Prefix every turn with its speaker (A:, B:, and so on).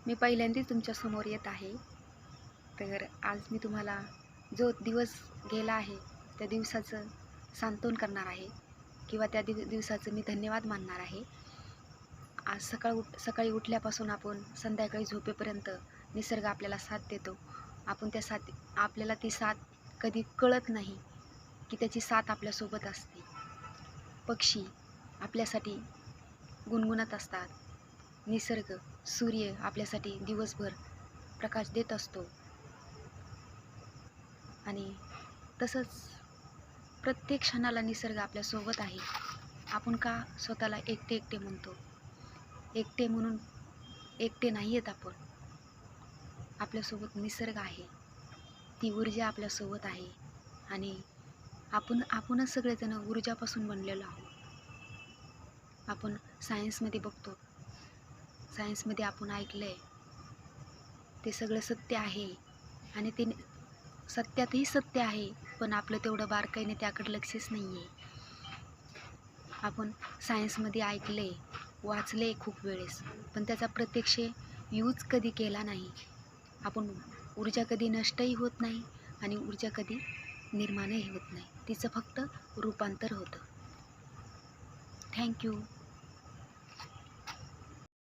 A: मी पहिल्यांदाच तुमच्यासमोर येत आहे. तर आज मी तुम्हाला जो दिवस गेला आहे त्या दिवसाचं सांत्वन करणार आहे किंवा त्या दिवसाचं मी धन्यवाद मानणार आहे. आज सकाळी उठल्यापासून आपण संध्याकाळी झोपेपर्यंत निसर्ग आपल्याला साथ देतो. आपण आपल्याला ती साथ कधी कळत नाही की त्याची साथ आपल्यासोबत असते. पक्षी आपल्यासाठी गुणगुणत असतात. निसर्ग, सूर्य आपल्यासाठी दिवसभर प्रकाश देत असतो. आणि तसंच प्रत्येक क्षणाला निसर्ग आपल्यासोबत आहे. आपण का स्वतःला एकटे एकटे म्हणतो? एकटे म्हणून एकटे नाही आहेत आपण. आपल्यासोबत निसर्ग आहे, ती ऊर्जा आपल्यासोबत आहे आणि आपणच सगळेजण ऊर्जापासून बनलेलो आहोत. आपण सायन्समध्ये बघतो, सायन्समध्ये आपण ऐकलं आहे ते सगळं सत्य आहे आणि ते सत्यातही सत्य आहे, पण आपलं तेवढं बारकाईने त्याकडे लक्षच नाही आहे. आपण सायन्समध्ये ऐकले, वाचले खूप वेळेस, पण त्याचा प्रत्यक्ष यूज कधी केला नाही. ऊर्जा कधी नष्टही होत नाही आणि ऊर्जा कधी निर्माणही होत नाही. तिचं फक्त रूपांतर होतं. थँक्यू.